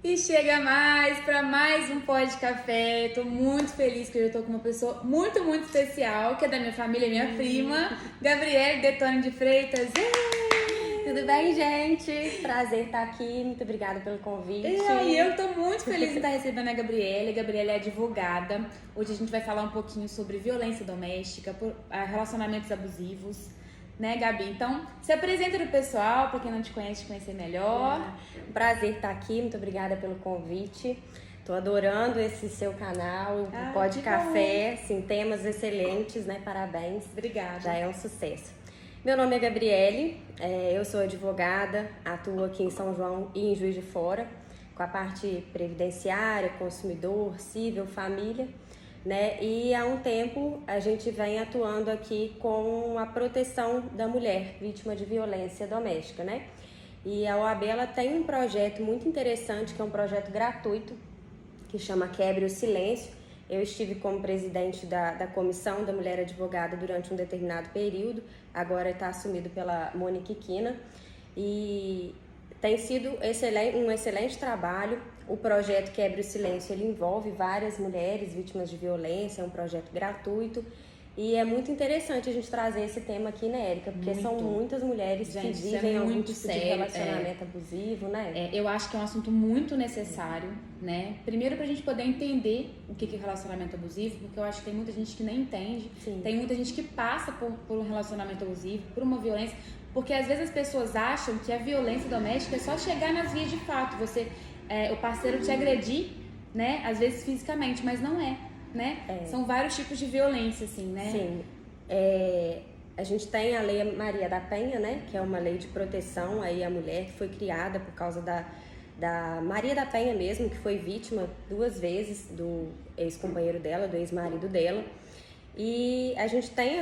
E chega mais para mais um Pó de Café. Tô muito feliz que eu tô com uma pessoa muito, muito especial, que é da minha família, minha prima, Gabriele Detone de Freitas. Tudo bem, gente? Prazer estar aqui. Muito obrigada pelo convite. E eu tô muito feliz de estar recebendo a Gabriele. A Gabriele é advogada. Hoje a gente vai falar um pouquinho sobre violência doméstica, relacionamentos abusivos. Né, Gabi? Então, se apresenta pro pessoal, para quem não te conhece, te conhecer melhor. Um prazer estar aqui, muito obrigada pelo convite. Tô adorando esse seu canal, o Pó de Café, sim, temas excelentes, né? Parabéns. Obrigada. Já é um sucesso. Meu nome é Gabriele, eu sou advogada, atuo aqui em São João e em Juiz de Fora, com a parte previdenciária, consumidor, civil, família. Né? E há um tempo a gente vem atuando aqui com a proteção da mulher vítima de violência doméstica, né? E a OAB ela tem um projeto muito interessante, que é um projeto gratuito, que chama Quebre o Silêncio. Eu estive como presidente da Comissão da Mulher Advogada durante um determinado período, agora está assumido pela Monique Quina, e tem sido um excelente trabalho. O projeto Quebre o Silêncio, ele envolve várias mulheres vítimas de violência, é um projeto gratuito e é muito interessante a gente trazer esse tema aqui, né, Érica? Porque são muitas mulheres que vivem algum tipo de relacionamento abusivo, né? Eu acho que é um assunto muito necessário, né? Primeiro pra gente poder entender o que é relacionamento abusivo, porque eu acho que tem muita gente que nem entende, tem muita gente que passa por um relacionamento abusivo, por uma violência, porque às vezes as pessoas acham que a violência doméstica é só chegar nas vias de fato, o parceiro te agredir, né? Às vezes fisicamente, mas não é, né? São vários tipos de violência, assim, né? Sim. A gente tem a Lei Maria da Penha, né? Que é uma lei de proteção aí à mulher, que foi criada por causa da Maria da Penha mesmo, que foi vítima 2 vezes do ex-companheiro dela, do ex-marido dela. E a gente tem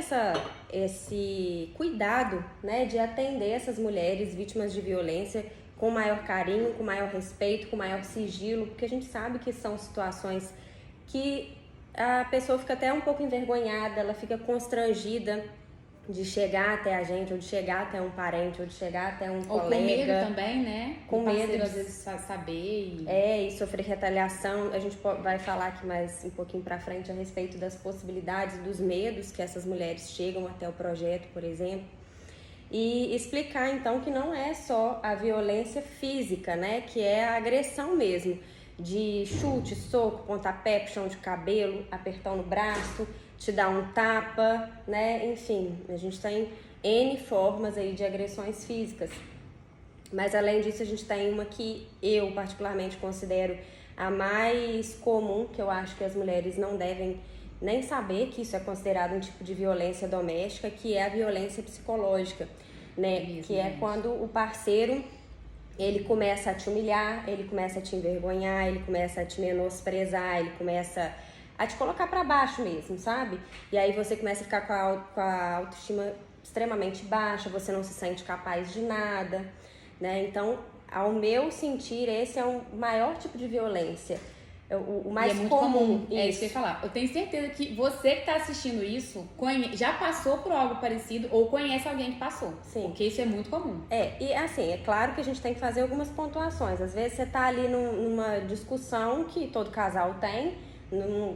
esse cuidado, né? De atender essas mulheres vítimas de violência com maior carinho, com maior respeito, com maior sigilo, porque a gente sabe que são situações que a pessoa fica até um pouco envergonhada, ela fica constrangida de chegar até a gente, ou de chegar até um parente, ou de chegar até um colega. Ou com medo também, né? Com medo de às vezes saber. E sofrer retaliação. A gente vai falar aqui mais um pouquinho pra frente a respeito das possibilidades, dos medos que essas mulheres chegam até o projeto, por exemplo. E explicar então que não é só a violência física, né? Que é a agressão mesmo, de chute, soco, pontapé, puxão de cabelo, apertão no braço, te dar um tapa, né? Enfim, a gente tem N formas aí de agressões físicas. Mas além disso, a gente tem uma que eu particularmente considero a mais comum, que eu acho que as mulheres não devem nem saber que isso é considerado um tipo de violência doméstica, que é a violência psicológica, né? Que é quando o parceiro, ele começa a te humilhar, ele começa a te envergonhar, ele começa a te menosprezar, ele começa a te colocar pra baixo mesmo, sabe? E aí você começa a ficar com a autoestima extremamente baixa, você não se sente capaz de nada, né? Então, ao meu sentir, esse é o maior tipo de violência. O mais muito comum. É isso que eu ia falar. Eu tenho certeza que você que tá assistindo isso já passou por algo parecido ou conhece alguém que passou. Sim. Porque isso é muito comum. E assim, é claro que a gente tem que fazer algumas pontuações. Às vezes você tá ali numa discussão que todo casal tem,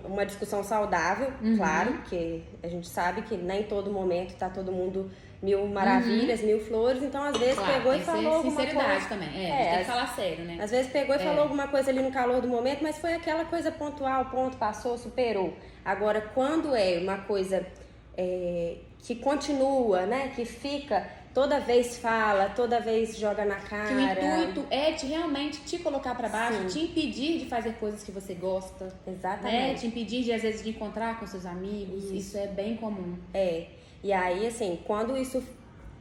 uma discussão saudável, claro, porque a gente sabe que nem todo momento tá todo mundo mil maravilhas, mil flores, então às vezes pegou e falou alguma coisa. Sinceridade também, tem que falar sério, né? Às vezes pegou e falou alguma coisa ali no calor do momento, mas foi aquela coisa pontual, ponto, passou, superou. Agora, quando é uma coisa que continua, né, que fica, toda vez fala, toda vez joga na cara. Que o intuito é realmente te colocar pra baixo, te impedir de fazer coisas que você gosta. Exatamente. Né? Te impedir de, às vezes, de encontrar com seus amigos. Isso é bem comum. E aí, assim, quando isso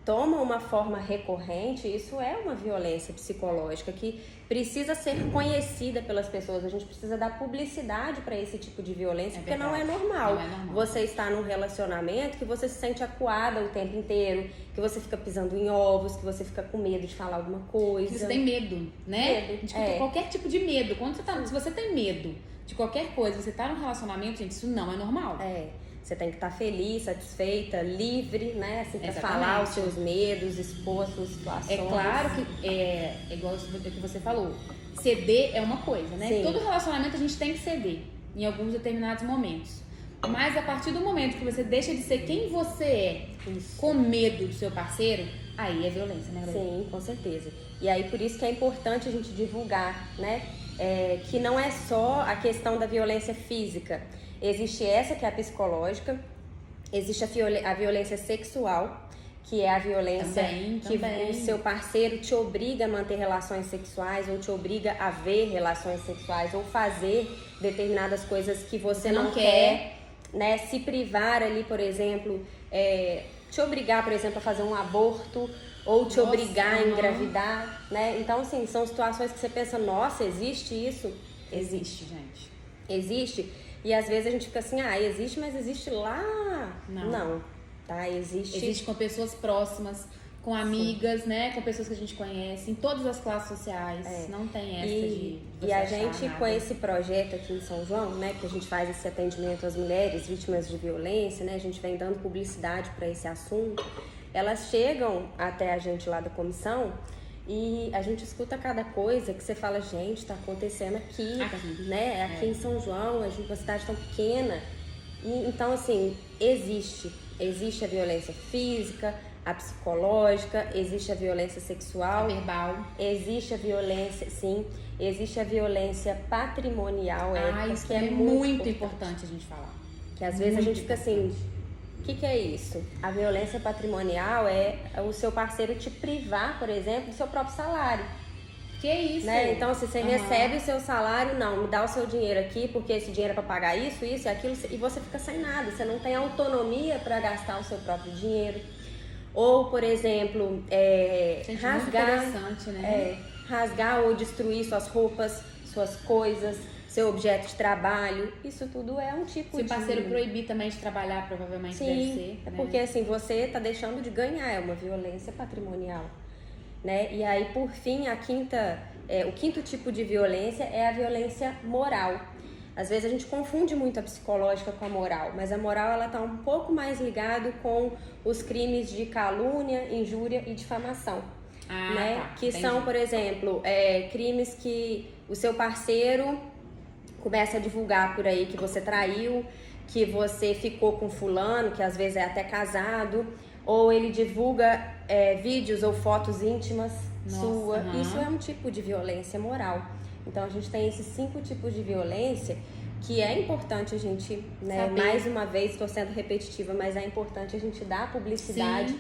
toma uma forma recorrente, isso é uma violência psicológica que precisa ser conhecida pelas pessoas. A gente precisa dar publicidade para esse tipo de violência, porque não é normal. Não é normal. Você está num relacionamento que você se sente acuada o tempo inteiro, que você fica pisando em ovos, que você fica com medo de falar alguma coisa. Que você tem medo, né? Qualquer tipo de medo. Se você tem medo de qualquer coisa, você tá num relacionamento, gente, isso não é normal. Você tem que estar feliz, satisfeita, livre, né? Assim, para falar os seus medos, expor as suas situações. É claro que igual o que você falou. ceder é uma coisa, né? Sim. Todo relacionamento a gente tem que ceder em alguns determinados momentos. Mas a partir do momento que você deixa de ser quem você é, com medo do seu parceiro, aí é violência, né, Glória? Sim, com certeza. E aí por isso que é importante a gente divulgar, né? Que não é só a questão da violência física. Existe essa que é a psicológica, existe a violência sexual, que é a violência que o seu parceiro te obriga a manter relações sexuais ou te obriga a ver relações sexuais ou fazer determinadas coisas que você não quer, né? Se privar ali, por exemplo, te obrigar, por exemplo, a fazer um aborto ou te obrigar a engravidar, né? Então, assim, são situações que você pensa, nossa, existe isso? Existe, gente. Existe. E às vezes a gente fica assim, existe, mas existe lá? Não. Tá? Existe com pessoas próximas, com amigas, né? Com pessoas que a gente conhece, em todas as classes sociais. Não tem essa de E a gente, com esse projeto aqui em São João, né? Que a gente faz esse atendimento às mulheres vítimas de violência, né? A gente vem dando publicidade para esse assunto. Elas chegam até a gente lá da comissão e a gente escuta cada coisa que você fala, gente, tá acontecendo aqui. Né? Aqui em São João, a gente uma cidade tão pequena. E, então, assim, existe a violência física, a psicológica, existe a violência sexual, a verbal, existe a violência, sim, existe a violência patrimonial, isso que é muito importante a gente falar. Que às vezes a gente fica assim, o que é isso? A violência patrimonial é o seu parceiro te privar, por exemplo, do seu próprio salário. Que isso? Né? Então, se você recebe o seu salário, não, me dá o seu dinheiro aqui, porque esse dinheiro é para pagar isso e aquilo, e você fica sem nada, você não tem autonomia para gastar o seu próprio dinheiro. Ou, por exemplo, rasgar, né? Rasgar ou destruir suas roupas, suas coisas, seu objeto de trabalho, isso tudo é um tipo de... Se o parceiro proibir também de trabalhar, provavelmente deve ser. Né? Porque assim, você está deixando de ganhar, é uma violência patrimonial. Né? E aí, por fim, o quinto tipo de violência é a violência moral. Às vezes a gente confunde muito a psicológica com a moral, mas a moral ela está um pouco mais ligado com os crimes de calúnia, injúria e difamação. Né? Que entendi. São, por exemplo, crimes que o seu parceiro começa a divulgar por aí que você traiu, que você ficou com fulano, que às vezes é até casado, ou ele divulga vídeos ou fotos íntimas sua. Isso é um tipo de violência moral. Então a gente tem esses 5 tipos de violência que é importante a gente, né, mais uma vez, estou sendo repetitiva, mas é importante a gente dar publicidade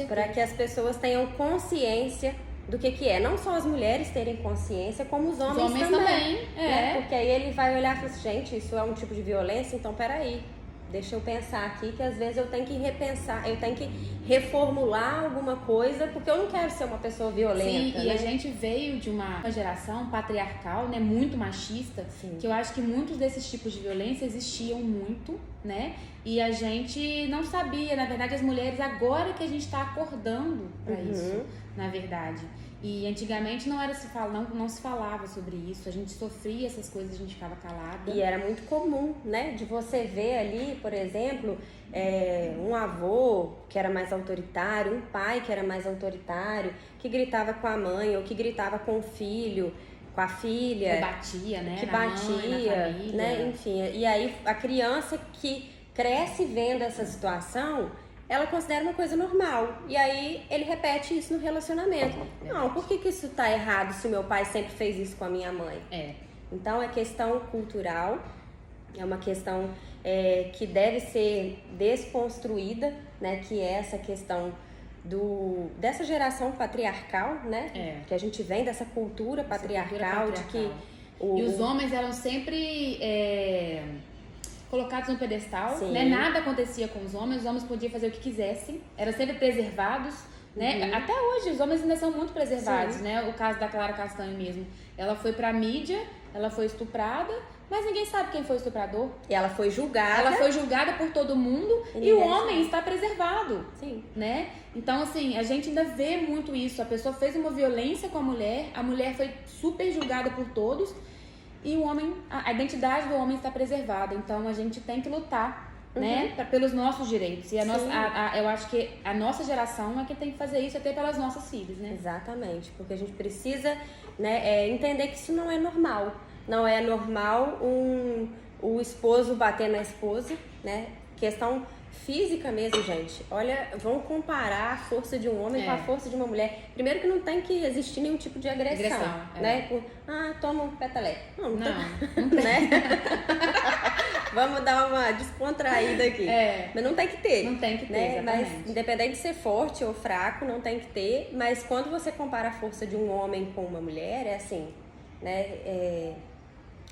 para que as pessoas tenham consciência do que é. Não só as mulheres terem consciência, como os homens também. Né? Porque aí ele vai olhar e falar assim, gente, isso é um tipo de violência, então peraí. Deixa eu pensar aqui que às vezes eu tenho que repensar, eu tenho que reformular alguma coisa, porque eu não quero ser uma pessoa violenta. Sim, e a gente veio de uma geração patriarcal, né, muito machista, que eu acho que muitos desses tipos de violência existiam muito, né? E a gente não sabia, na verdade, as mulheres agora que a gente está acordando para isso, na verdade. E antigamente não se falava sobre isso, a gente sofria essas coisas, a gente ficava calada. E era muito comum, né, de você ver ali, por exemplo, um avô que era mais autoritário, um pai que era mais autoritário, que gritava com a mãe ou que gritava com o filho, com a filha. Que batia, né? Que batia, né? Enfim, e aí a criança que cresce vendo essa situação, ela considera uma coisa normal. E aí ele repete isso no relacionamento. Não, por que isso tá errado se o meu pai sempre fez isso com a minha mãe? Então é questão cultural, é uma questão que deve ser desconstruída, né? Que é essa questão dessa geração patriarcal, né? Que a gente vem dessa cultura patriarcal, de que... E os homens eram sempre... colocados no pedestal, né? Nada acontecia com os homens podiam fazer o que quisessem, eram sempre preservados, né? Até hoje, os homens ainda são muito preservados, né? O caso da Clara Castanho mesmo, ela foi pra mídia, ela foi estuprada, mas ninguém sabe quem foi o estuprador. E ela foi julgada. Ela foi julgada por todo mundo e o homem está preservado, né? Então, assim, a gente ainda vê muito isso, a pessoa fez uma violência com a mulher foi super julgada por todos, e o homem, a identidade do homem está preservada. Então a gente tem que lutar né? Pelos nossos direitos. E eu acho que a nossa geração é que tem que fazer isso até pelas nossas filhas, né? Exatamente, porque a gente precisa, né, entender que isso não é normal. Não é normal o esposo bater na esposa, né? Questão física mesmo, gente. Olha, vamos comparar a força de um homem com a força de uma mulher. Primeiro que não tem que existir nenhum tipo de agressão, né? Toma um peteleco. Não tem. Né? Vamos dar uma descontraída aqui. Mas não tem que ter. Não tem que ter, né? exatamente. Mas independente de ser forte ou fraco, não tem que ter. Mas quando você compara a força de um homem com uma mulher, é assim, né?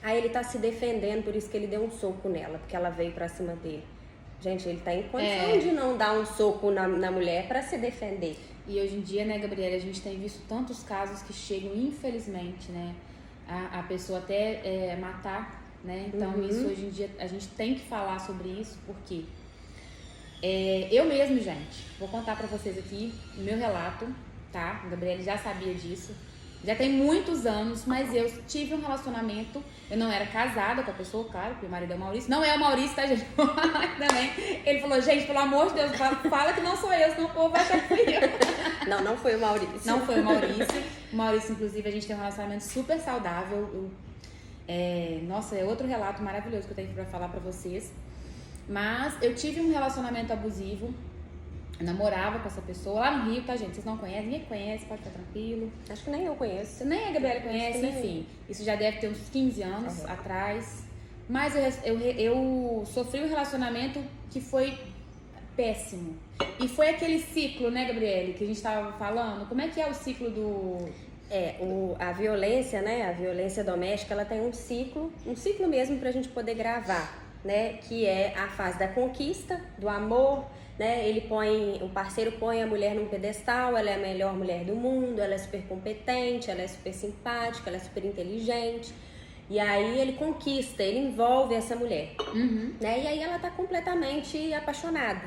Aí ele tá se defendendo, por isso que ele deu um soco nela, porque ela veio pra cima dele. Gente, ele tá em condição de não dar um soco na mulher pra se defender. E hoje em dia, né, Gabriela, a gente tem visto tantos casos que chegam, infelizmente, né, a pessoa até matar, né? Então, isso hoje em dia, a gente tem que falar sobre isso, porque eu mesmo, gente, vou contar pra vocês aqui o meu relato, tá? A Gabriela já sabia disso. Já tem muitos anos, mas eu tive um relacionamento. Eu não era casada com a pessoa, claro, porque o marido é o Maurício. Não é o Maurício, tá, gente? Também. Ele falou, gente, pelo amor de Deus, fala que não sou eu, senão o povo vai achar que fui eu. Não foi o Maurício. Não foi o Maurício. O Maurício, inclusive, a gente tem um relacionamento super saudável. Nossa, é outro relato maravilhoso que eu tenho pra falar pra vocês. Mas eu tive um relacionamento abusivo. Eu namorava com essa pessoa lá no Rio, tá, gente? Vocês não conhecem? Ninguém conhece, pode ficar tranquilo. Acho que nem eu conheço. Nem a Gabriela conhece, enfim. Isso já deve ter uns 15 anos atrás. Mas eu sofri um relacionamento que foi péssimo. E foi aquele ciclo, né, Gabriele, que a gente tava falando. Como é que é o ciclo do... A violência, né? A violência doméstica, ela tem um ciclo mesmo pra gente poder gravar, né? Que é a fase da conquista, do amor, né? O parceiro põe a mulher num pedestal, ela é a melhor mulher do mundo, ela é super competente, ela é super simpática, ela é super inteligente. E aí ele conquista, ele envolve essa mulher, né? E aí ela tá completamente apaixonada.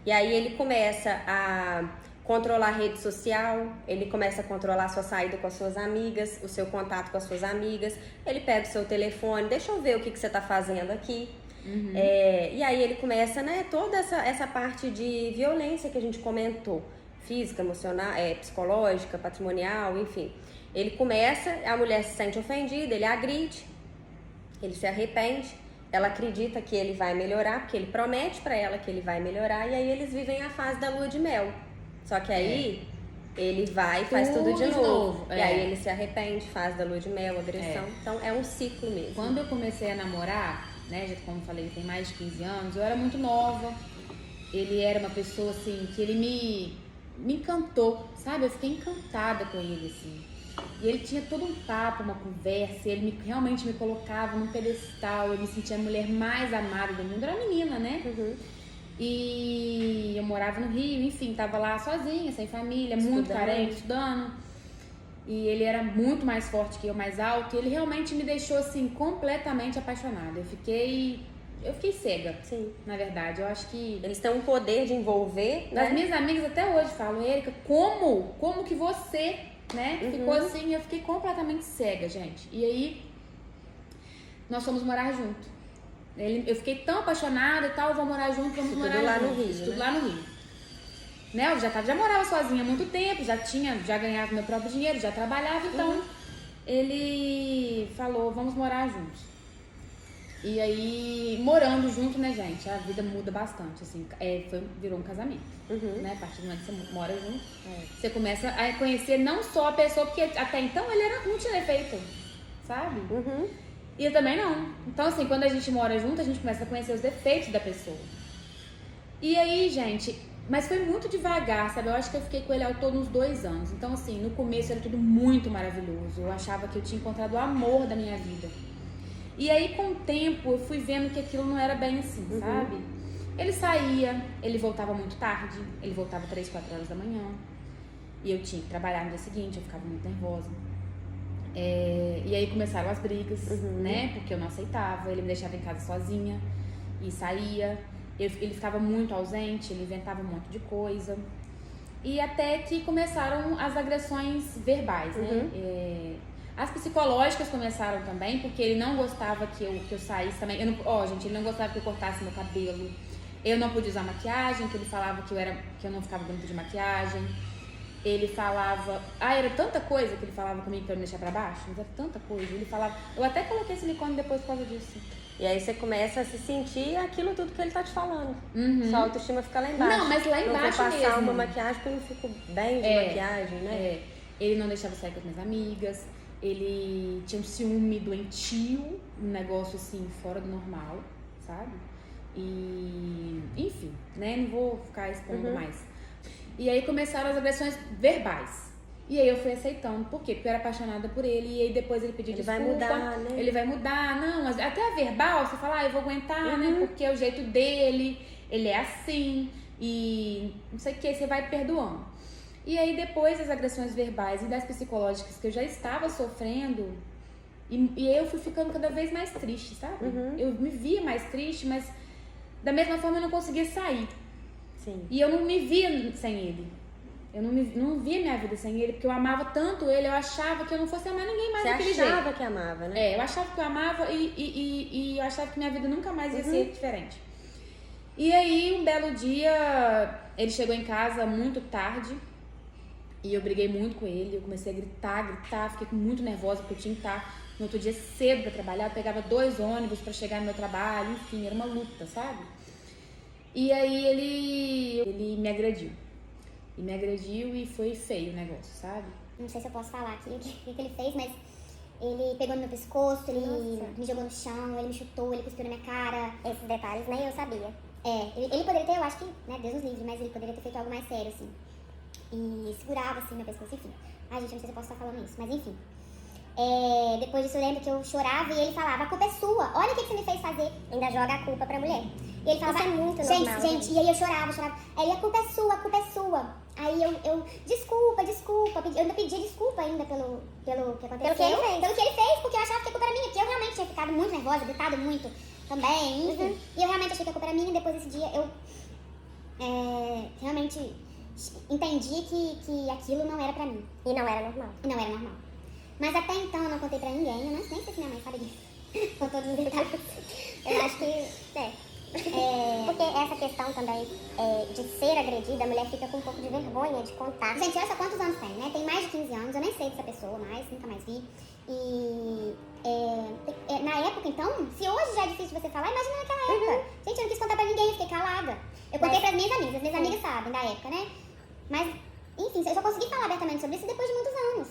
E aí ele começa a controlar a rede social, ele começa a controlar a sua saída com as suas amigas, o seu contato com as suas amigas, ele pega o seu telefone, deixa eu ver o que você tá fazendo aqui. E aí ele começa, né, toda essa parte de violência que a gente comentou, física, emocional, psicológica, patrimonial, enfim. Ele começa, a mulher se sente ofendida, ele agride, ele se arrepende, ela acredita que ele vai melhorar, porque ele promete pra ela que ele vai melhorar, e aí eles vivem a fase da lua de mel. Só que aí ele vai e faz tudo de novo. E aí ele se arrepende, faz da lua de mel, agressão. Então é um ciclo mesmo. Quando eu comecei a namorar, né, já como eu falei, ele tem mais de 15 anos, eu era muito nova. Ele era uma pessoa, assim, que ele me encantou, sabe? Eu fiquei encantada com ele, assim. E ele tinha todo um papo, uma conversa, ele realmente me colocava num pedestal, eu me sentia a mulher mais amada do mundo. Era menina, né? E eu morava no Rio, enfim, tava lá sozinha, sem família, muito carente, estudando. E ele era muito mais forte que eu, mais alto. E ele realmente me deixou, assim, completamente apaixonada. Eu fiquei cega, na verdade. Eu acho que... Eles têm um poder de envolver, né? As minhas amigas até hoje falam, Érica, como que você, né, ficou assim? Eu fiquei completamente cega, gente. E aí, nós fomos morar junto. Eu fiquei tão apaixonada e tal, vou morar junto, vamos morar junto. Lá no Rio, tudo lá no Rio. Né? Eu já morava sozinha há muito tempo, já ganhava meu próprio dinheiro, já trabalhava, então ele falou, vamos morar juntos. E aí, morando junto, né, gente, a vida muda bastante, assim, virou um casamento, né? A partir do momento que você mora junto, você começa a conhecer não só a pessoa, porque até então ele não tinha defeito, sabe? E eu também não. Então, assim, quando a gente mora junto, a gente começa a conhecer os defeitos da pessoa. E aí, gente, mas foi muito devagar, sabe? Eu acho que eu fiquei com ele ao todo uns 2 anos. Então, assim, no começo era tudo muito maravilhoso. Eu achava que eu tinha encontrado o amor da minha vida. E aí, com o tempo, eu fui vendo que aquilo não era bem assim, sabe? Ele saía, ele voltava muito tarde, ele voltava 3, 4 horas da manhã. E eu tinha que trabalhar no dia seguinte, eu ficava muito nervosa. E aí começaram as brigas, né? Porque eu não aceitava, ele me deixava em casa sozinha e saía. Ele ficava muito ausente, ele inventava um monte de coisa. E até que começaram as agressões verbais, né? As psicológicas começaram também, porque ele não gostava que eu saísse também. Gente, ele não gostava que eu cortasse meu cabelo. Eu não podia usar maquiagem, que ele falava que eu não ficava bonita de maquiagem. Ele falava... era tanta coisa que ele falava comigo pra me deixar pra baixo. Mas era tanta coisa. Ele falava... Eu até coloquei silicone depois por causa disso. E aí você começa a se sentir aquilo tudo que ele tá te falando. Sua autoestima fica lá embaixo. Não, mas lá embaixo mesmo. Não vou passar mesmo. uma maquiagem porque eu não fico bem de maquiagem, né? Ele não deixava sair com as minhas amigas. Ele tinha um ciúme doentio. Um negócio assim, fora do normal, sabe? E... Enfim, né? Não vou ficar expondo mais. E aí começaram as agressões verbais. E aí eu fui aceitando. Por quê? Porque eu era apaixonada por ele. E aí depois ele pediu desculpa. Ele vai mudar, né? Ele vai mudar. Não, mas até a verbal, você fala, eu vou aguentar, né? Porque é o jeito dele. Ele é assim. E não sei o que, você vai perdoando. E aí depois das agressões verbais e das psicológicas que eu já estava sofrendo... E aí eu fui ficando cada vez mais triste, sabe? Eu me via mais triste, mas da mesma forma eu não conseguia sair. Sim. E eu não me via sem ele. Eu não via minha vida sem ele, porque eu amava tanto ele, eu achava que eu não fosse amar ninguém mais daquele jeito. Você achava que amava, né? Eu achava que eu amava e eu achava que minha vida nunca mais ia ser diferente. E aí, um belo dia, ele chegou em casa muito tarde e eu briguei muito com ele. Eu comecei a gritar, fiquei muito nervosa porque eu tinha que estar no outro dia cedo pra trabalhar. Eu pegava 2 ônibus pra chegar no meu trabalho, enfim, era uma luta, sabe? E aí ele me agrediu. E me agrediu e foi feio o negócio, sabe? Não sei se eu posso falar aqui o que ele fez, mas ele pegou no meu pescoço, ele me jogou no chão, ele me chutou, ele cuspiu na minha cara. Esses detalhes nem eu sabia. Ele poderia ter, eu acho que, né, Deus nos livre, mas ele poderia ter feito algo mais sério, assim. E segurava, assim, meu pescoço, enfim. Ai, gente, eu não sei se eu posso estar falando isso, mas enfim. Depois disso eu lembro que eu chorava e ele falava, a culpa é sua, olha o que você me fez fazer. Ainda joga a culpa pra mulher. E ele falava, isso é muito normal. Gente, e aí eu chorava. Aí a culpa é sua. Aí eu desculpa, eu ainda pedi desculpa ainda pelo que aconteceu. Pelo que ele fez, porque eu achava que a culpa era minha, porque eu realmente tinha ficado muito nervosa, gritado muito também, enfim. E eu realmente achei que a culpa era minha, e depois desse dia eu realmente entendi que aquilo não era pra mim. E não era normal. Mas até então eu não contei pra ninguém, eu nem sei se minha mãe sabe disso. Com todos os detalhes. Eu acho que, Porque essa questão também de ser agredida, a mulher fica com um pouco de vergonha de contar. Gente, olha só quantos anos tem, né? Tem mais de 15 anos, eu nem sei dessa pessoa mais, nunca mais vi. E na época, então, se hoje já é difícil você falar, imagina naquela época. Gente, eu não quis contar pra ninguém, eu fiquei calada. Eu contei pras minhas amigas, as minhas amigas sabem da época, né? Mas, enfim, eu só consegui falar abertamente sobre isso depois de muitos anos.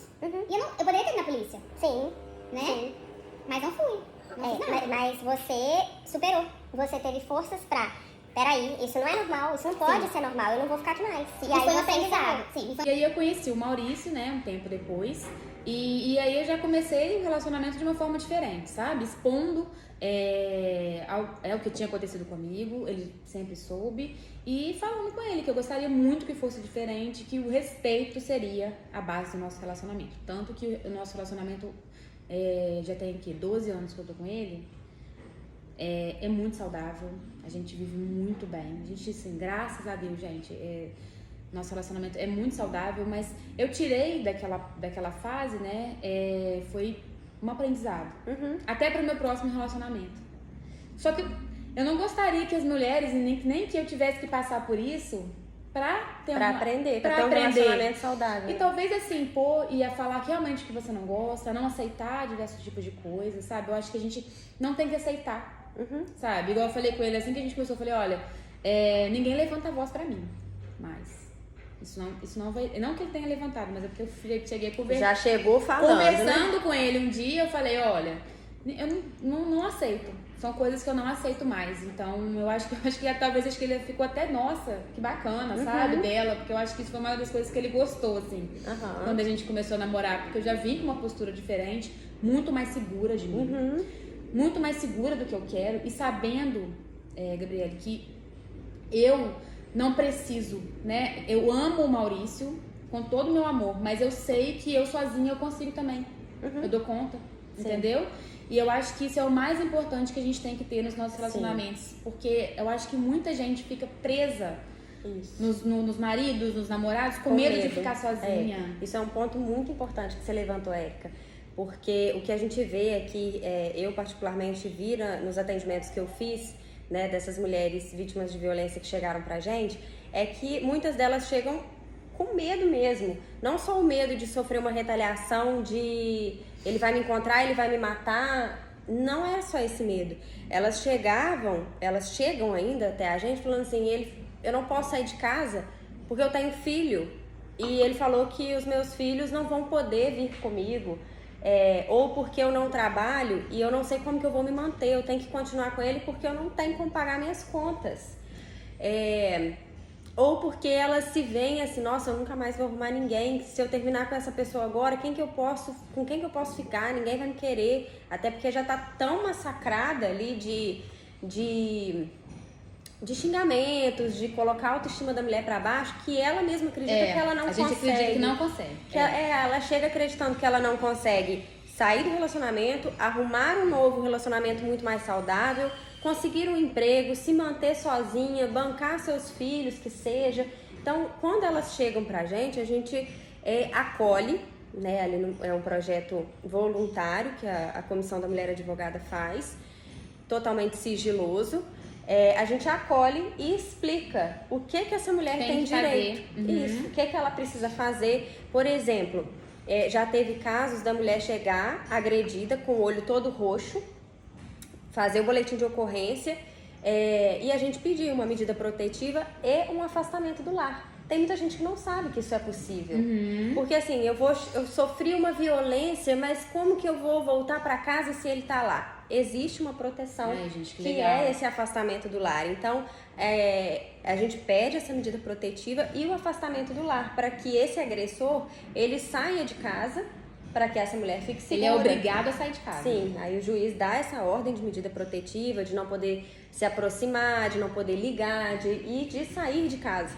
E eu poderia ter ido na polícia. Sim. Né? Sim. Mas não fui. Mas você superou. Você teve forças pra... Peraí, isso não é normal, isso não pode ser normal, eu não vou ficar demais. Sim, e aí foi um aprendizado. Sim, E aí eu conheci o Maurício, né, um tempo depois. E aí eu já comecei o relacionamento de uma forma diferente, sabe? Expondo o que tinha acontecido comigo, ele sempre soube. E falando com ele que eu gostaria muito que fosse diferente, que o respeito seria a base do nosso relacionamento. Tanto que o nosso relacionamento já tem aqui 12 anos que eu tô com ele. É muito saudável, a gente vive muito bem. A gente, assim, graças a Deus, gente, nosso relacionamento é muito saudável, mas eu tirei daquela fase, né, foi um aprendizado. Até para o meu próximo relacionamento. Só que eu não gostaria que as mulheres, nem que eu tivesse que passar por isso pra ter um relacionamento saudável. E talvez assim, ia falar que realmente que você não gosta, não aceitar diversos tipos de coisas, sabe? Eu acho que a gente não tem que aceitar. Sabe? Igual eu falei com ele, assim que a gente começou, eu falei, olha, ninguém levanta a voz pra mim, mas isso não vai, não que ele tenha levantado, mas é porque eu cheguei já chegou falando, conversando, né? Com ele um dia, eu falei, olha, eu não aceito, são coisas que eu não aceito mais, então eu acho que talvez que ele ficou até, nossa, que bacana, sabe, dela, porque eu acho que isso foi uma das coisas que ele gostou, assim, quando a gente começou a namorar, porque eu já vim com uma postura diferente, muito mais segura de mim. Muito mais segura do que eu quero e sabendo, Gabriele, que eu não preciso, né? Eu amo o Maurício com todo o meu amor, mas eu sei que eu sozinha eu consigo também. Eu dou conta, entendeu? E eu acho que isso é o mais importante que a gente tem que ter nos nossos relacionamentos, porque eu acho que muita gente fica presa nos maridos, nos namorados, com medo de ficar sozinha. Isso é um ponto muito importante que você levantou, Érica. Porque o que a gente vê aqui, eu particularmente vi nos atendimentos que eu fiz, né, dessas mulheres vítimas de violência que chegaram pra gente, é que muitas delas chegam com medo mesmo. Não só o medo de sofrer uma retaliação, de ele vai me encontrar, ele vai me matar. Não é só esse medo. Elas chegam ainda até a gente falando assim, eu não posso sair de casa porque eu tenho filho. E ele falou que os meus filhos não vão poder vir comigo. Ou porque eu não trabalho e eu não sei como que eu vou me manter. Eu tenho que continuar com ele porque eu não tenho como pagar minhas contas. Ou porque elas se veem assim, nossa, eu nunca mais vou arrumar ninguém. Se eu terminar com essa pessoa agora, com quem que eu posso ficar? Ninguém vai me querer. Até porque já tá tão massacrada ali de xingamentos, de colocar a autoestima da mulher pra baixo, que ela mesma acredita que ela não consegue. A gente acredita que não consegue. Ela chega acreditando que ela não consegue sair do relacionamento, arrumar um novo relacionamento muito mais saudável, conseguir um emprego, se manter sozinha, bancar seus filhos, que seja. Então, quando elas chegam pra gente, a gente acolhe, né? Ali é um projeto voluntário que a Comissão da Mulher Advogada faz, totalmente sigiloso. A gente acolhe e explica o que essa mulher tem direito. Isso, o que ela precisa fazer. Por exemplo, já teve casos da mulher chegar agredida com o olho todo roxo, fazer o boletim de ocorrência e a gente pedir uma medida protetiva e um afastamento do lar. Tem muita gente que não sabe que isso é possível. Porque assim, eu sofri uma violência, mas como que eu vou voltar para casa se ele tá lá? Existe uma proteção que é esse afastamento do lar. Então, a gente pede essa medida protetiva e o afastamento do lar para que esse agressor, ele saia de casa, para que essa mulher fique segura. Ele é obrigado a sair de casa. Sim, aí o juiz dá essa ordem de medida protetiva, de não poder se aproximar, de não poder ligar, de sair de casa,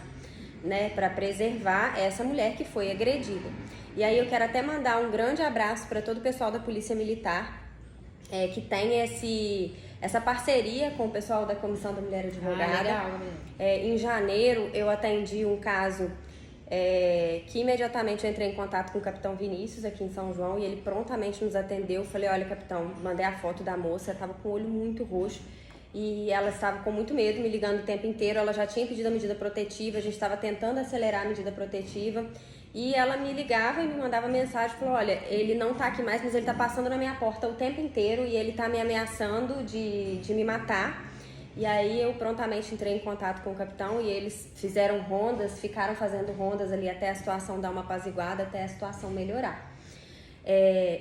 né, para preservar essa mulher que foi agredida. E aí eu quero até mandar um grande abraço para todo o pessoal da Polícia Militar, que tem essa parceria com o pessoal da Comissão da Mulher Advogada. Legal. Em janeiro eu atendi um caso que imediatamente eu entrei em contato com o capitão Vinícius aqui em São João e ele prontamente nos atendeu. Falei, olha, capitão, mandei a foto da moça, estava com o olho muito roxo e ela estava com muito medo, me ligando o tempo inteiro. Ela já tinha pedido a medida protetiva, a gente estava tentando acelerar a medida protetiva e ela me ligava e me mandava mensagem, falou, olha, ele não tá aqui mais, mas ele tá passando na minha porta o tempo inteiro e ele tá me ameaçando de me matar. E aí eu prontamente entrei em contato com o capitão e eles fizeram rondas, ficaram fazendo rondas ali até a situação dar uma apaziguada, até a situação melhorar.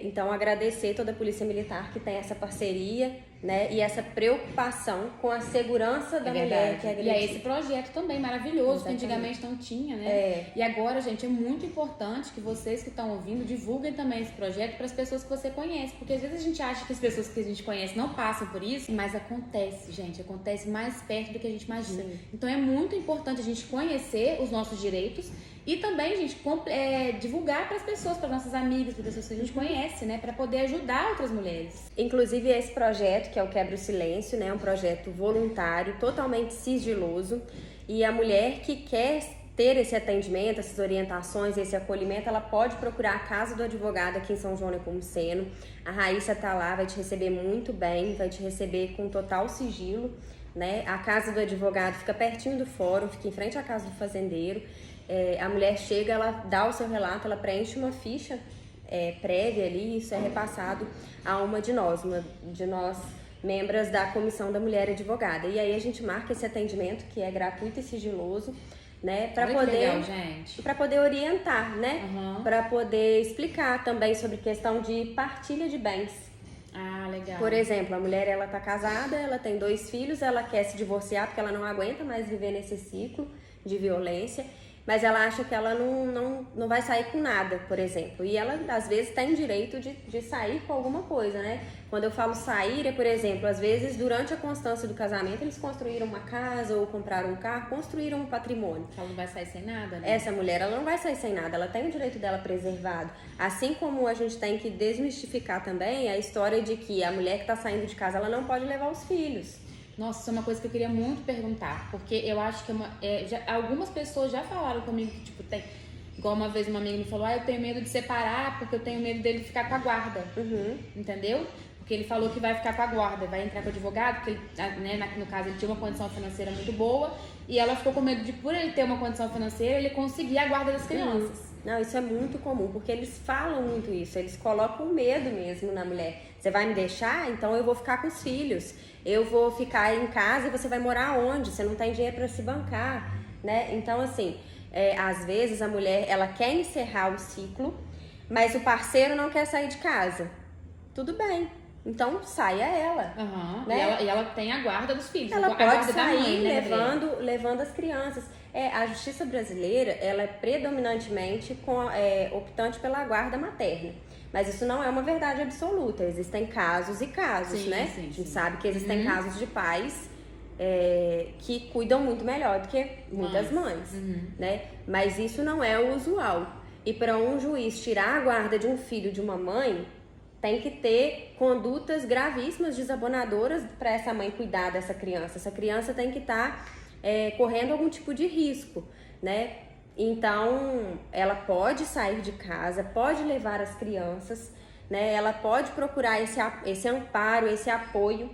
Então agradecer toda a Polícia Militar que tem essa parceria, né, e essa preocupação com a segurança da mulher que é agredida. E é esse projeto também maravilhoso, que antigamente não tinha, né? E agora, gente, é muito importante que vocês que estão ouvindo divulguem também esse projeto para as pessoas que você conhece, porque às vezes a gente acha que as pessoas que a gente conhece não passam por isso, mas acontece, gente, acontece mais perto do que a gente imagina. Sim. Então é muito importante a gente conhecer os nossos direitos e também, gente, divulgar para as pessoas, para nossas amigas, para pessoas que a gente conhece, né? Para poder ajudar outras mulheres. Inclusive, esse projeto, que é o Quebra o Silêncio, né? É um projeto voluntário, totalmente sigiloso. E a mulher que quer ter esse atendimento, essas orientações, esse acolhimento, ela pode procurar a Casa do Advogado aqui em São João Nepomuceno. A Raíssa tá lá, vai te receber muito bem, vai te receber com total sigilo, né? A Casa do Advogado fica pertinho do fórum, fica em frente à Casa do Fazendeiro. A mulher chega, ela dá o seu relato, ela preenche uma ficha prévia ali, isso é repassado a uma de nós membros da Comissão da Mulher Advogada. E aí a gente marca esse atendimento que é gratuito e sigiloso, né, para poder orientar, né, para poder explicar também sobre questão de partilha de bens. Ah, legal. Por exemplo, a mulher, ela tá casada, ela tem 2 filhos, ela quer se divorciar porque ela não aguenta mais viver nesse ciclo de violência, mas ela acha que ela não vai sair com nada, por exemplo. E ela, às vezes, tem direito de sair com alguma coisa, né? Quando eu falo sair, por exemplo, às vezes, durante a constância do casamento, eles construíram uma casa ou compraram um carro, construíram um patrimônio. Ela não vai sair sem nada, né? Essa mulher, ela não vai sair sem nada, ela tem o direito dela preservado. Assim como a gente tem que desmistificar também a história de que a mulher que está saindo de casa, ela não pode levar os filhos. Nossa, isso é uma coisa que eu queria muito perguntar, porque eu acho que algumas pessoas já falaram comigo que, tipo, tem... Igual uma vez uma amiga me falou, eu tenho medo de separar porque eu tenho medo dele ficar com a guarda, entendeu? Porque porque ele falou que vai ficar com a guarda, vai entrar com o advogado, porque ele, né, no caso ele tinha uma condição financeira muito boa, e ela ficou com medo de, por ele ter uma condição financeira, ele conseguir a guarda das crianças. Não, isso é muito comum, porque eles falam muito isso, eles colocam medo mesmo na mulher. Você vai me deixar? Então eu vou ficar com os filhos, eu vou ficar em casa e você vai morar onde? Você não tem dinheiro para se bancar, né? Então, assim, às vezes a mulher, ela quer encerrar o ciclo, mas o parceiro não quer sair de casa. Tudo bem, então saia ela. Uhum. Né? E ela tem a guarda dos filhos. Ela a pode guarda sair da mãe, né, levando as crianças. A justiça brasileira, ela é predominantemente optante pela guarda materna. Mas isso não é uma verdade absoluta. Existem casos e casos, né? Sim. A gente sabe que existem casos de pais que cuidam muito melhor do que muitas mães, né? Mas isso não é o usual. E para um juiz tirar a guarda de um filho de uma mãe, tem que ter condutas gravíssimas, desabonadoras para essa mãe cuidar dessa criança. Essa criança tem que estar correndo algum tipo de risco, né? Então, ela pode sair de casa, pode levar as crianças, né? Ela pode procurar esse amparo, esse apoio.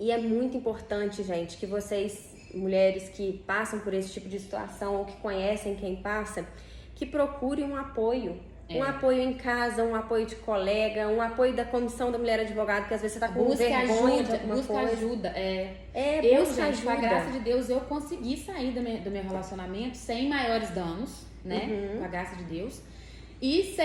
E é muito importante, gente, que vocês, mulheres que passam por esse tipo de situação ou que conhecem quem passa, que procurem um apoio. Um apoio em casa, um apoio de colega, um apoio da comissão da mulher advogada, que às vezes você tá com vergonha de alguma busca coisa. ajuda. Busca ajuda. Com a graça de Deus, eu consegui sair do meu relacionamento sem maiores danos, né? Com a graça de Deus. E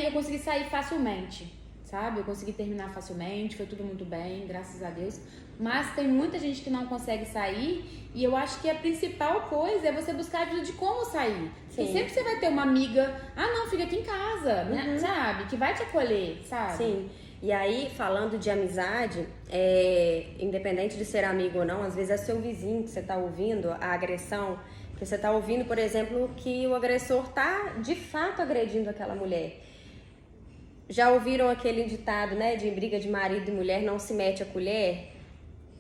eu consegui sair facilmente, sabe? Eu consegui terminar facilmente, foi tudo muito bem, graças a Deus. Mas tem muita gente que não consegue sair, e eu acho que a principal coisa é você buscar ajuda de como sair. Porque sempre você vai ter uma amiga, não, fica aqui em casa, né? Sabe? Que vai te acolher, sabe? Sim. E aí, falando de amizade, independente de ser amigo ou não, às vezes é seu vizinho que você tá ouvindo a agressão, que você tá ouvindo, por exemplo, que o agressor tá de fato agredindo aquela mulher. Já ouviram aquele ditado, né, de briga de marido e mulher não se mete a colher?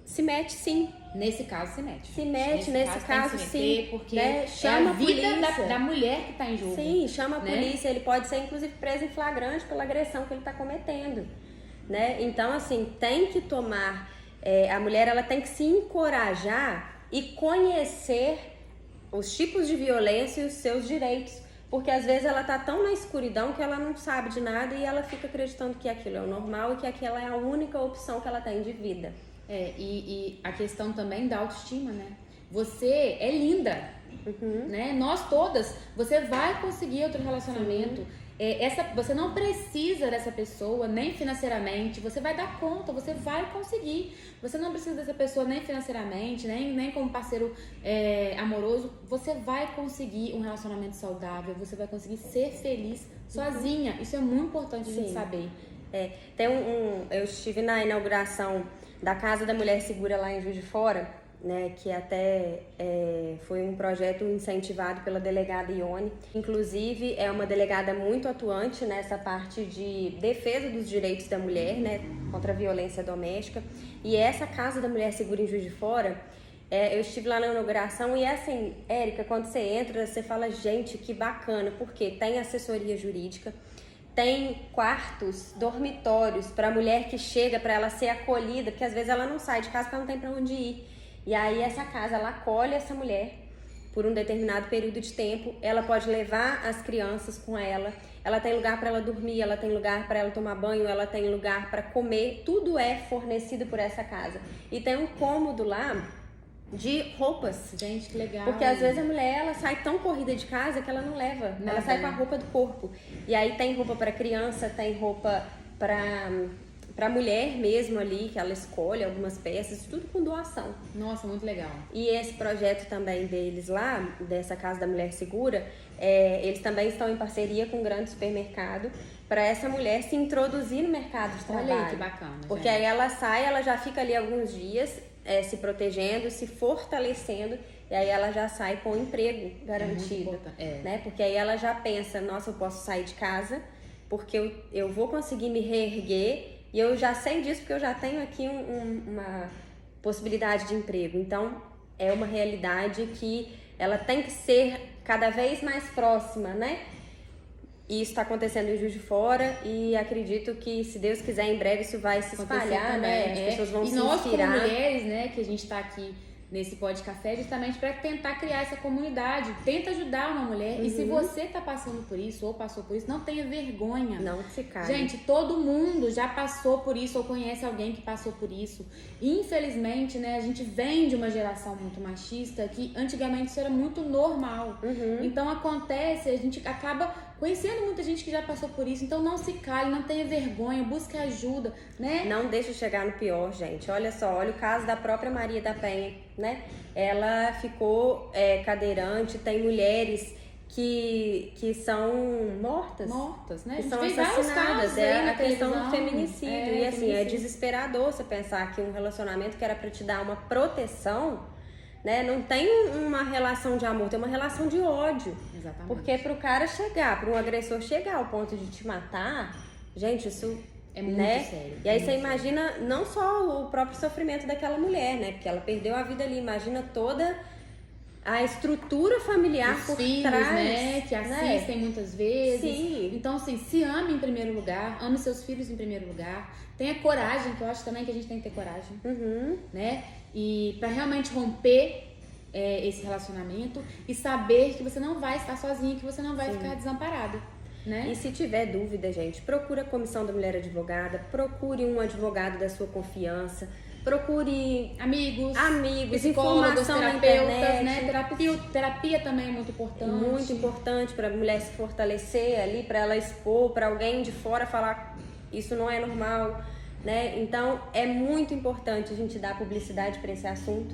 Se mete sim. Nesse caso se mete. Se mete, nesse caso sim. Porque né? Chama a vida a polícia. da mulher que tá em jogo. Sim, chama a né? polícia. Ele pode ser inclusive preso em flagrante pela agressão que ele tá cometendo. Né? Então, assim, tem que tomar... a mulher, ela tem que se encorajar e conhecer os tipos de violência e os seus direitos. Porque às vezes ela tá tão na escuridão que ela não sabe de nada e ela fica acreditando que aquilo é o normal e que aquela é a única opção que ela tem de vida. E a questão também da autoestima, né? Você é linda, né? Nós todas, você vai conseguir outro relacionamento. Você não precisa dessa pessoa, nem financeiramente, você vai dar conta, você vai conseguir. Você não precisa dessa pessoa nem financeiramente, nem como parceiro amoroso. Você vai conseguir um relacionamento saudável, você vai conseguir ser feliz sozinha. Isso é muito importante a gente saber. Eu estive na inauguração da Casa da Mulher Segura lá em Juiz de Fora, né, que até foi um projeto incentivado pela delegada Ione. Inclusive, é uma delegada muito atuante nessa parte de defesa dos direitos da mulher, né, contra a violência doméstica. E essa Casa da Mulher Segura em Juiz de Fora, eu estive lá na inauguração e assim, Érica, quando você entra, você fala, gente, que bacana, porque tem assessoria jurídica, tem quartos, dormitórios para a mulher que chega, para ela ser acolhida, porque às vezes ela não sai de casa porque ela não tem para onde ir. E aí essa casa, ela acolhe essa mulher por um determinado período de tempo, ela pode levar as crianças com ela, ela tem lugar para ela dormir, ela tem lugar para ela tomar banho, ela tem lugar para comer, tudo é fornecido por essa casa. E tem um cômodo lá de roupas. Gente, que legal. Porque às vezes a mulher, ela sai tão corrida de casa que ela não leva. Nada. Ela sai com a roupa do corpo. E aí tem roupa para criança, tem roupa para mulher mesmo ali, que ela escolhe algumas peças, tudo com doação. Nossa, muito legal. E esse projeto também deles lá, dessa Casa da Mulher Segura, eles também estão em parceria com um grande supermercado para essa mulher se introduzir no mercado de trabalho. Olha aí, que bacana. Porque aí ela sai, ela já fica ali alguns dias se protegendo, se fortalecendo, e aí ela já sai com o emprego garantido, né? Porque aí ela já pensa, nossa, eu posso sair de casa, porque eu vou conseguir me reerguer, e eu já sei disso porque eu já tenho aqui uma possibilidade de emprego. Então, é uma realidade que ela tem que ser cada vez mais próxima, né? E isso está acontecendo em Juiz de Fora e acredito que, se Deus quiser, em breve isso vai se espalhar, né? As pessoas vão se inspirar. E nós, como mulheres, né, que a gente está aqui nesse Podcafé, justamente para tentar criar essa comunidade. Tenta ajudar uma mulher. E se você tá passando por isso ou passou por isso, não tenha vergonha. Não se cale. Gente, todo mundo já passou por isso ou conhece alguém que passou por isso. Infelizmente, né, a gente vem de uma geração muito machista que antigamente isso era muito normal. Então acontece, a gente acaba conhecendo muita gente que já passou por isso. Então não se cale, não tenha vergonha, busque ajuda, né? Não deixe chegar no pior, gente. Olha só, olha o caso da própria Maria da Penha, né? Ela ficou cadeirante, tem mulheres que são mortas, né? que são assassinadas. É a questão do feminicídio. E assim, é feminicídio. desesperador você pensar que um relacionamento que era pra te dar uma proteção, né, não tem uma relação de amor, tem uma relação de ódio. Exatamente. Porque pro cara chegar, pro um agressor chegar ao ponto de te matar, gente, isso é muito sério. E aí você imagina não só o próprio sofrimento daquela mulher, né? Porque ela perdeu a vida ali. Imagina toda a estrutura familiar os por filhos, trás, né? Que assistem muitas vezes. Sim. Então, assim, se ame em primeiro lugar, ame seus filhos em primeiro lugar. Tenha coragem, que eu acho também que a gente tem que ter coragem, né? E pra realmente romper esse relacionamento e saber que você não vai estar sozinha, que você não vai ficar desamparada. Né? E se tiver dúvida, gente, procura a Comissão da Mulher Advogada, procure um advogado da sua confiança, procure amigos, psicólogos, informação na internet, né? Terapia também é muito importante. Muito importante para a mulher se fortalecer ali, para ela expor, para alguém de fora falar isso não é normal, né? Então é muito importante a gente dar publicidade para esse assunto,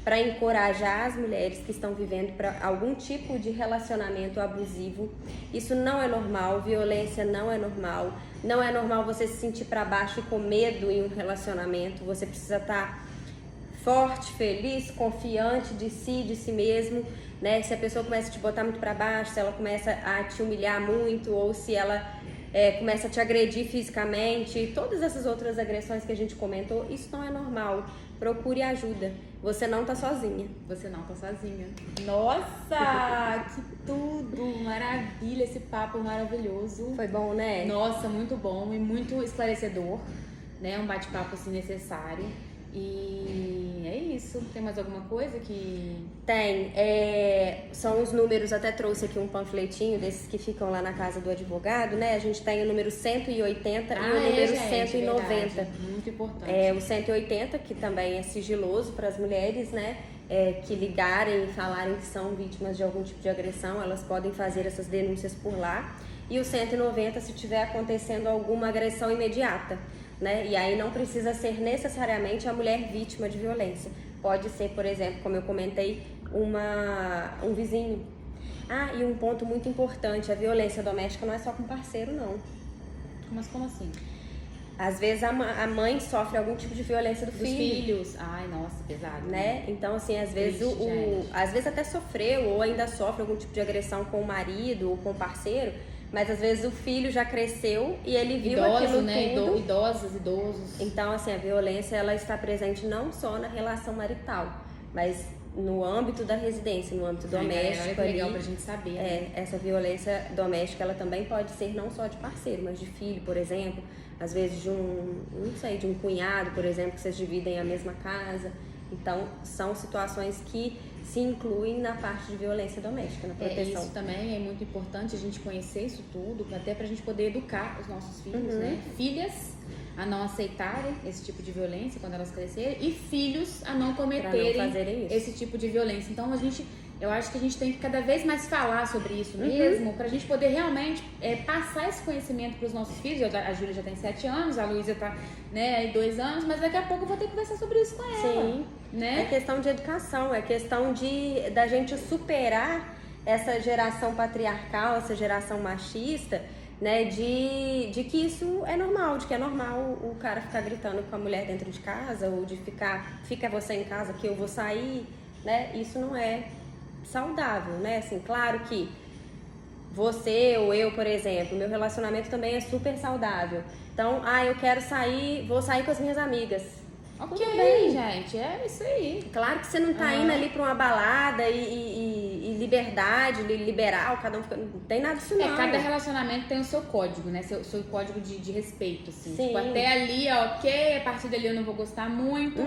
para encorajar as mulheres que estão vivendo para algum tipo de relacionamento abusivo. Isso não é normal, violência não é normal. Não é normal você se sentir para baixo e com medo em um relacionamento. Você precisa estar forte, feliz, confiante de si mesmo, né? Se a pessoa começa a te botar muito para baixo, se ela começa a te humilhar muito, ou se ela começa a te agredir fisicamente, todas essas outras agressões que a gente comentou, isso não é normal. Procure ajuda. Você não tá sozinha. Você não tá sozinha. Nossa, que tudo! Maravilha, esse papo maravilhoso. Foi bom, né? Nossa, muito bom e muito esclarecedor, né? Um bate-papo assim necessário. E é isso. Tem mais alguma coisa que... Tem. São os números, até trouxe aqui um panfletinho desses que ficam lá na casa do advogado, né? A gente tem o número 180 e o número 190. Verdade. Muito importante. O 180, que também é sigiloso para as mulheres, né? Que ligarem e falarem que são vítimas de algum tipo de agressão, elas podem fazer essas denúncias por lá. E o 190, se tiver acontecendo alguma agressão imediata, né? E aí não precisa ser necessariamente a mulher vítima de violência. Pode ser, por exemplo, como eu comentei, um vizinho. E um ponto muito importante, a violência doméstica não é só com parceiro, não. Mas como assim? Às vezes a mãe sofre algum tipo de violência dos filhos. Ai, nossa, pesado. Né? Então, assim, às vezes às vezes até sofreu ou ainda sofre algum tipo de agressão com o marido ou com o parceiro, mas às vezes o filho já cresceu e ele viu aquilo tudo. Idosos. Então, assim, a violência ela está presente não só na relação marital, mas no âmbito da residência, no âmbito doméstico. É legal pra gente saber. Né? Essa violência doméstica, ela também pode ser não só de parceiro, mas de filho, por exemplo. Às vezes de um cunhado, por exemplo, que vocês dividem a mesma casa. Então, são situações que se incluem na parte de violência doméstica, na proteção. Isso também é muito importante a gente conhecer isso tudo, até pra gente poder educar os nossos filhos, né? Filhas a não aceitarem esse tipo de violência quando elas crescerem e filhos a não cometerem esse tipo de violência. Então, eu acho que a gente tem que cada vez mais falar sobre isso mesmo, pra gente poder realmente passar esse conhecimento pros nossos filhos. A Júlia já tem 7 anos, a Luísa tá, aí 2 anos, mas daqui a pouco eu vou ter que conversar sobre isso com ela. Sim, né? É questão de educação, é questão da gente superar essa geração patriarcal, essa geração machista, né, de que isso é normal, de que é normal o cara ficar gritando com a mulher dentro de casa, ou de fica você em casa que eu vou sair, né? Isso não é saudável, né? Assim, claro que você ou eu, por exemplo, meu relacionamento também é super saudável. Então, eu quero sair, vou sair com as minhas amigas. Ok, gente, é isso aí. Claro que você não tá indo ali pra uma balada e liberdade, liberal, cada um fica... Não tem nada disso não. Cada relacionamento tem o seu código, né? Seu código de respeito, assim. Sim. Tipo, até ali, ok, a partir dali eu não vou gostar muito,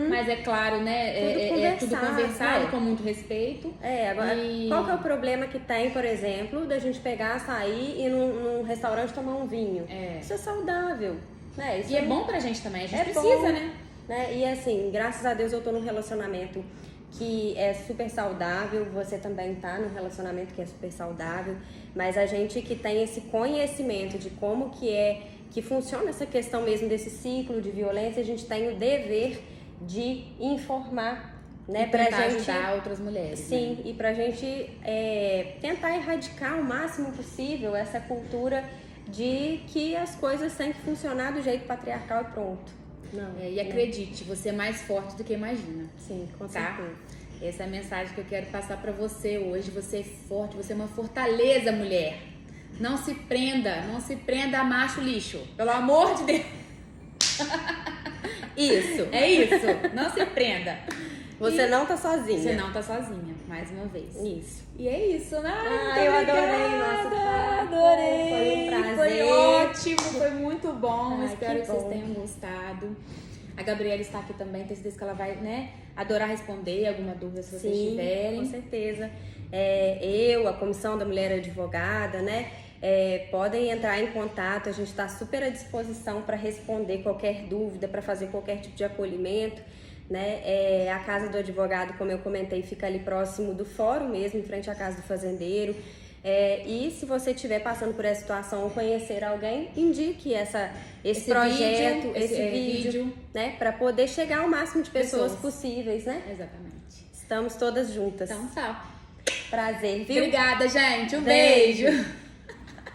mas é claro, né? É tudo conversado com muito respeito. Agora, qual que é o problema que tem, por exemplo, da gente pegar, sair e ir num restaurante tomar um vinho? Isso é saudável, né? Isso é bom pra gente também, a gente precisa, né? E assim, graças a Deus eu tô num relacionamento que é super saudável, você também tá num relacionamento que é super saudável, mas a gente que tem esse conhecimento de como que funciona essa questão mesmo desse ciclo de violência, a gente tem o dever de informar, né, pra gente ajudar outras mulheres. Sim, né? E pra gente tentar erradicar o máximo possível essa cultura de que as coisas têm que funcionar do jeito patriarcal e pronto. E acredite, você é mais forte do que imagina. Sim, com certeza. Essa é a mensagem que eu quero passar pra você hoje. Você é forte, você é uma fortaleza, mulher. Não se prenda a macho lixo. Pelo amor de Deus. Isso. É isso. Não se prenda. Você não tá sozinha. Você não tá sozinha, mais uma vez. Isso. E é isso, né? Eu adorei, nossa, adorei. Foi um prazer. Foi ótimo, foi muito bom. Espero que bom. vocês tenham gostado. A Gabriela está aqui também, tenho certeza que ela vai, né, adorar responder alguma dúvida se vocês tiverem. Com certeza. A Comissão da Mulher Advogada, né? Podem entrar em contato, a gente está super à disposição para responder qualquer dúvida, para fazer qualquer tipo de acolhimento. Né? A casa do advogado, como eu comentei, fica ali próximo do fórum mesmo, em frente à casa do fazendeiro. E se você estiver passando por essa situação ou conhecer alguém, indique esse projeto, esse vídeo, né? Para poder chegar ao máximo de pessoas possíveis, né? Exatamente. Estamos todas juntas. Então tá. Prazer, viu? Obrigada, gente. Um beijo.